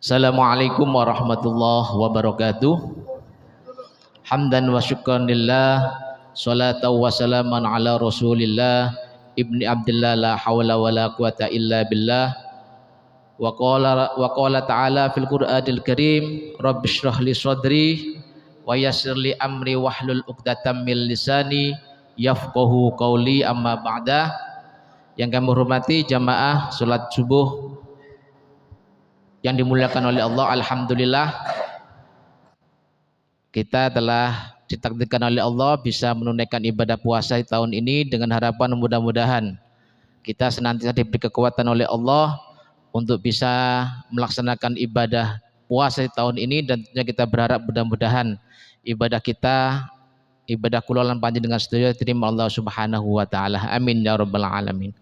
Assalamualaikum warahmatullahi wabarakatuh. Hamdan wa syukran lillah, salatan wa salaman ala rasulillah, ibni abdillah, la hawla wa la quwata illa billah. Wa qala ta'ala fil qur'anil karim, rabbi shrah li sadri wa yassir li amri wahlul uqdatam min lisani yafqahu qawli, amma ba'da. Yang kami hormati jamaah salat subuh yang dimuliakan oleh Allah, alhamdulillah kita telah ditakdirkan oleh Allah bisa menunaikan ibadah puasa di tahun ini dengan harapan mudah-mudahan kita senantiasa diberi kekuatan oleh Allah untuk bisa melaksanakan ibadah puasa di tahun ini, dan tentunya kita berharap mudah-mudahan ibadah kita, ibadah kula lan panjenengan sedaya diterima Allah Subhanahu wa taala. Amin ya rabbal alamin.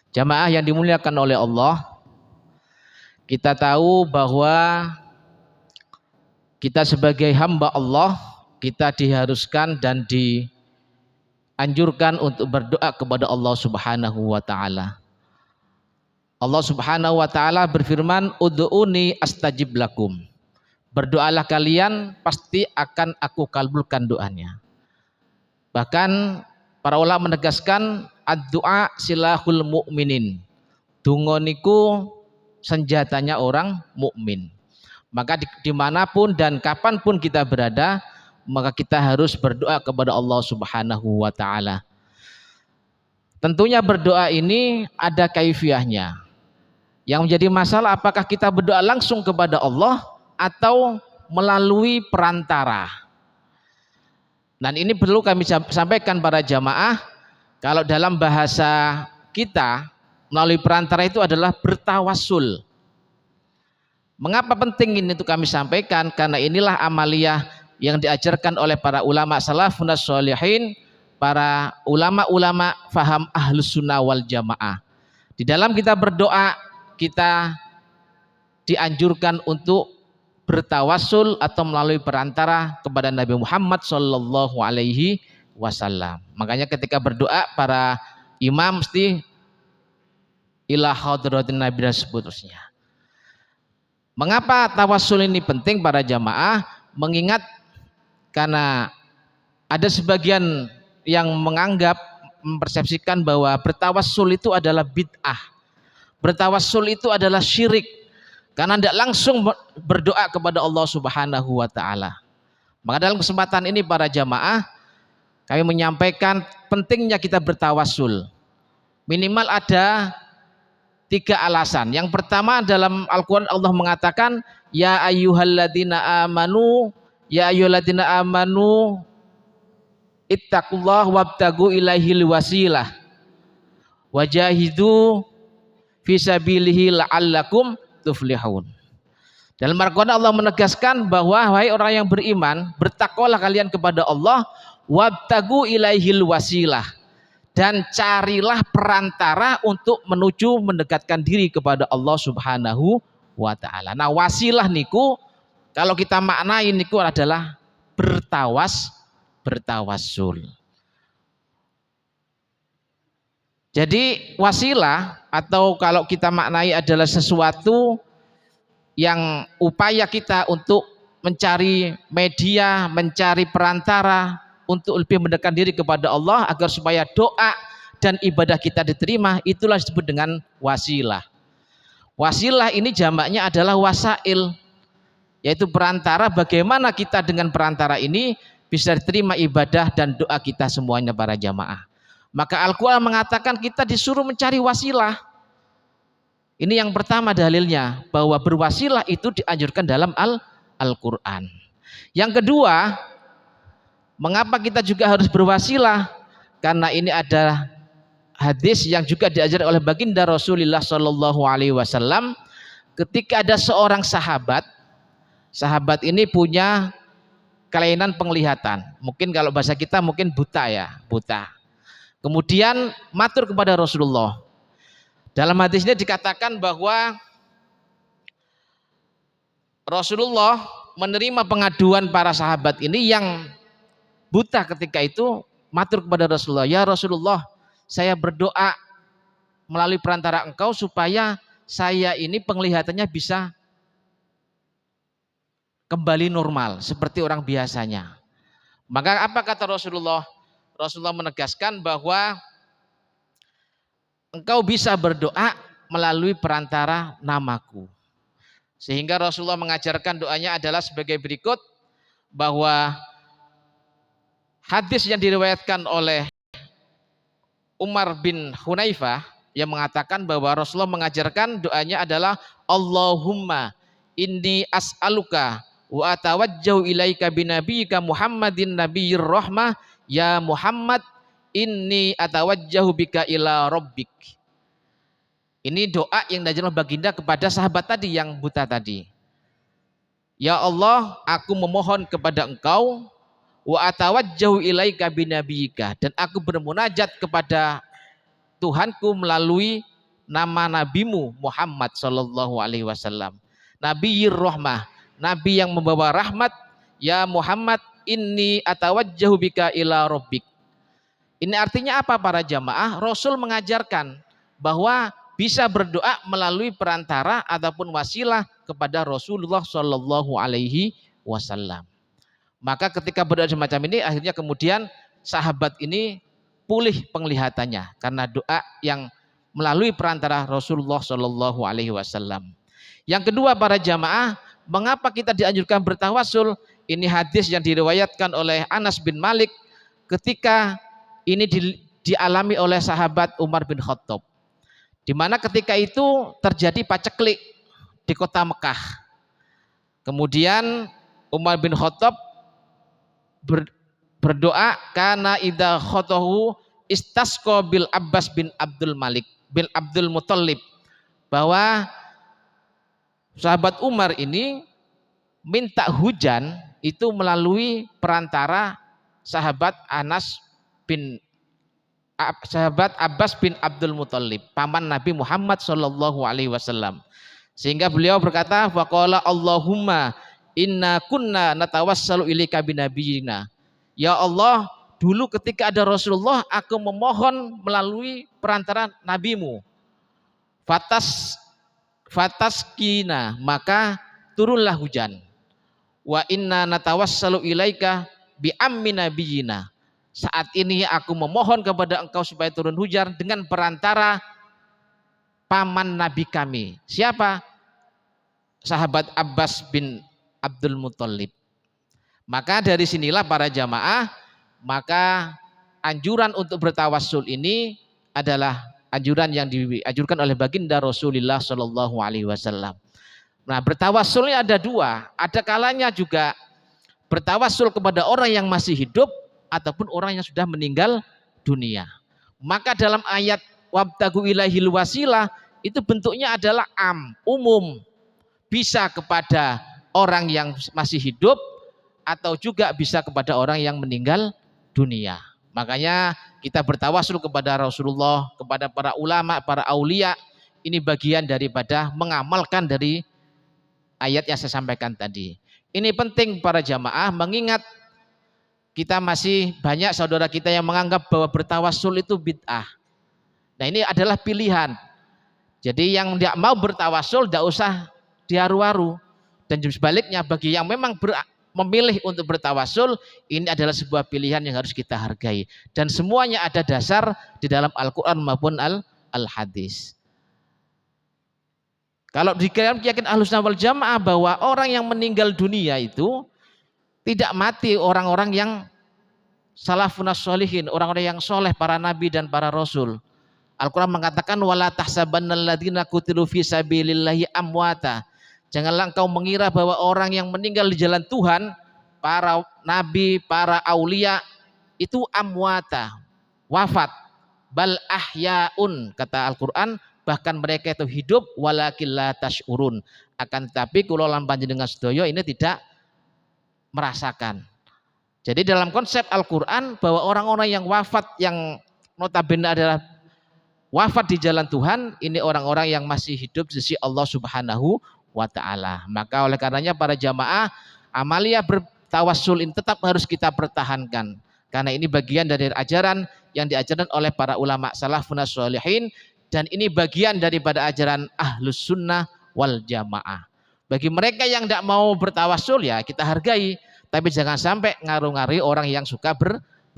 Jamaah yang dimuliakan oleh Allah, kita tahu bahwa kita sebagai hamba Allah, kita diharuskan dan dianjurkan untuk berdoa kepada Allah Subhanahu wa taala. Allah Subhanahu wa taala berfirman, ud'uni astajib lakum. Berdoalah kalian, pasti akan aku kabulkan doanya. Bahkan para ulama menegaskan, ad-du'a silahul mu'minin. Donga niku senjatanya orang mukmin. Maka dimanapun dan kapanpun kita berada, maka kita harus berdoa kepada Allah Subhanahu wa taala. Tentunya berdoa ini ada kaifiahnya. Yang menjadi masalah, apakah kita berdoa langsung kepada Allah atau melalui perantara. Dan ini perlu kami sampaikan para jamaah, kalau dalam bahasa kita melalui perantara itu adalah bertawassul. Mengapa penting ini untuk kami sampaikan? Karena inilah amaliyah yang diajarkan oleh para ulama salafun sholihin, para ulama-ulama faham ahlus sunnah wal jamaah. Di dalam kita berdoa, kita dianjurkan untuk bertawassul atau melalui perantara kepada Nabi Muhammad sallallahu alaihi wasallam. Makanya ketika berdoa, para imam mesti ila hadratin Nabi dan seterusnya. Mengapa tawassul ini penting para jamaah? Mengingat karena ada sebagian yang menganggap, mempersepsikan bahwa bertawassul itu adalah bid'ah. Bertawassul itu adalah syirik karena tidak langsung berdoa kepada Allah Subhanahu wa taala. Maka dalam kesempatan ini para jamaah, kami menyampaikan pentingnya kita bertawassul. Minimal ada 3 alasan. Yang pertama, dalam Al-Quran Allah mengatakan, ya ayyuhalladzina amanu, ya ayyuhalladzina amanu ittaqullah wabtagu ilaihil wasilah wajahidu fisabilihi la'allakum tuflihun. Dalam Al-Quran Allah menegaskan bahwa wahai orang yang beriman, bertakwalah kalian kepada Allah, wabtagu ilaihil wasilah, dan carilah perantara untuk menuju mendekatkan diri kepada Allah Subhanahu wa taala. Nah, wasilah niku kalau kita maknai niku adalah bertawassul. Jadi wasilah atau kalau kita maknai adalah sesuatu yang upaya kita untuk mencari media, mencari perantara untuk lebih mendekatkan diri kepada Allah agar supaya doa dan ibadah kita diterima, itulah disebut dengan wasilah. Wasilah ini jamaknya adalah wasail, yaitu perantara. Bagaimana kita dengan perantara ini bisa diterima ibadah dan doa kita semuanya para jamaah. Maka Al-Quran mengatakan kita disuruh mencari wasilah. Ini yang pertama dalilnya, bahwa berwasilah itu dianjurkan dalam Al-Quran. Yang kedua, mengapa kita juga harus berwasilah? Karena ini ada hadis yang juga diajar oleh baginda Rasulullah Shallallahu Alaihi Wasallam. Ketika ada seorang sahabat ini punya kelainan penglihatan. Mungkin kalau bahasa kita mungkin buta ya, buta. Kemudian matur kepada Rasulullah. Dalam hadisnya dikatakan bahwa Rasulullah menerima pengaduan para sahabat ini yang buta ketika itu, matur kepada Rasulullah, ya Rasulullah, saya berdoa melalui perantara engkau supaya saya ini penglihatannya bisa kembali normal seperti orang biasanya. Maka apa kata Rasulullah? Rasulullah menegaskan bahwa engkau bisa berdoa melalui perantara namaku. Sehingga Rasulullah mengajarkan doanya adalah sebagai berikut, bahwa hadis yang diriwayatkan oleh Umar bin Hunaifah yang mengatakan bahwa Rasulullah mengajarkan doanya adalah Allahumma inni as'aluka wa atawajjahu ilaika binabiyyika Muhammadin nabiyyir rahmah ya Muhammad inni atawajjahu bika ila rabbik. Ini doa yang diajarkan baginda kepada sahabat tadi yang buta tadi. Ya Allah, aku memohon kepada engkau, wa atawajjahu ilaika binabiyyika, dan aku bermunajat kepada Tuhanku melalui nama nabimu Muhammad sallallahu alaihi wasallam. Nabiyyir rahmah, nabi yang membawa rahmat, ya Muhammad inni atawajjahu bika ila rabbik. Ini artinya apa para jamaah? Rasul mengajarkan bahwa bisa berdoa melalui perantara ataupun wasilah kepada Rasulullah Shallallahu Alaihi Wasallam. Maka ketika berdoa semacam ini, akhirnya kemudian sahabat ini pulih penglihatannya karena doa yang melalui perantara Rasulullah Shallallahu Alaihi Wasallam. Yang kedua para jamaah, mengapa kita dianjurkan bertawasul? Ini hadis yang diriwayatkan oleh Anas bin Malik ketika ini dialami oleh sahabat Umar bin Khattab. Di mana ketika itu terjadi paceklik di kota Mekah. Kemudian Umar bin Khattab berdoa karena idza khotohu istasqa bil Abbas bin Abdul Malik bin Abdul Muthalib, bahwa sahabat Umar ini minta hujan itu melalui perantara sahabat Abbas bin Abdul Muthalib, paman Nabi Muhammad Shallallahu Alaihi Wasallam. Sehingga beliau berkata, faqala Allahumma inna kunna natawassalu ilaika binabiyina. Ya Allah, dulu ketika ada Rasulullah, aku memohon melalui perantara nabimu. Fataskina, maka turunlah hujan. Wa inna natawassalu ilaika bi ammi nabiyina. Saat ini aku memohon kepada engkau supaya turun hujan dengan perantara paman nabi kami. Siapa? Sahabat Abbas bin Abdul Muthalib. Maka dari sinilah para jamaah, maka anjuran untuk bertawassul ini adalah anjuran yang dianjurkan oleh baginda Rasulullah Shallallahu Alaihi Wasallam. Nah, bertawassulnya ada dua. Ada kalanya juga bertawassul kepada orang yang masih hidup ataupun orang yang sudah meninggal dunia. Maka dalam ayat wabtagu ilaihil wasilah itu bentuknya adalah umum. Bisa kepada orang yang masih hidup atau juga bisa kepada orang yang meninggal dunia. Makanya kita bertawassul kepada Rasulullah, kepada para ulama, para aulia. Ini bagian daripada mengamalkan dari ayat yang saya sampaikan tadi. Ini penting para jamaah, mengingat kita masih banyak saudara kita yang menganggap bahwa bertawassul itu bid'ah. Nah, ini adalah pilihan. Jadi yang tidak mau bertawassul tidak usah diharu-haru. Dan sebaliknya bagi yang memang memilih untuk bertawassul, ini adalah sebuah pilihan yang harus kita hargai. Dan semuanya ada dasar di dalam Al-Quran maupun Al-Hadis. Kalau di dalam keyakinan Ahlussunnah wal Jamaah bahwa orang yang meninggal dunia itu tidak mati orang-orang yang salafun sholihin, orang-orang yang soleh, para nabi dan para rasul. Al-Quran mengatakan wala tahsabannal ladzina qutilu fi sabilillahi amwata. Janganlah engkau mengira bahwa orang yang meninggal di jalan Tuhan, para nabi, para aulia itu amwata, wafat. Bal ahyaun, kata Al-Quran, bahkan mereka itu hidup walakin la tash'urun. Akan tetapi kula lan panjenengan sedaya ini tidak merasakan. Jadi dalam konsep Al-Quran bahwa orang-orang yang wafat yang notabene adalah wafat di jalan Tuhan, ini orang-orang yang masih hidup di sisi Allah Subhanahu wa Ta'ala. Maka oleh karenanya para jamaah, amalia bertawassul ini tetap harus kita pertahankan, karena ini bagian dari ajaran yang diajarkan oleh para ulama salafun sholihin, dan ini bagian daripada ajaran Ahlus Sunnah wal Jamaah. Bagi mereka yang tidak mau bertawasul ya kita hargai, tapi jangan sampai ngaruh-ngaruhi orang yang suka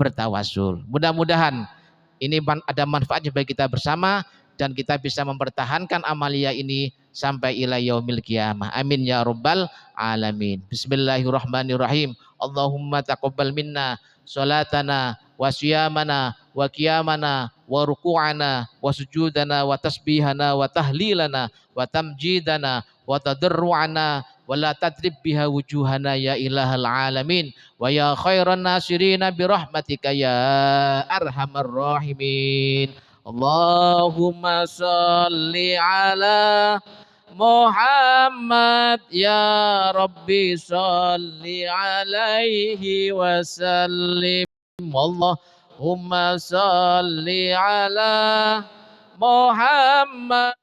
bertawasul. Mudah-mudahan ini ada manfaatnya bagi kita bersama dan kita bisa mempertahankan amalia ini sampai ila yaumil qiyamah. Amin ya rabbal alamin. Bismillahirrahmanirrahim. Allahumma taqabbal minna salatana wa siyamana wa qiyamana wa ruku'ana wa sujudana wa tasbihana wa tahlilana wa tamjidana wa tadarru'ana wa la tadrib biha wujuhana ya ilahal alamin wa ya khairan nasirina bi rahmatika ya arhamar rahimin. Allahumma salli ala Muhammad ya Rabbi salli alaihi wasallim. Allahumma salli ala Muhammad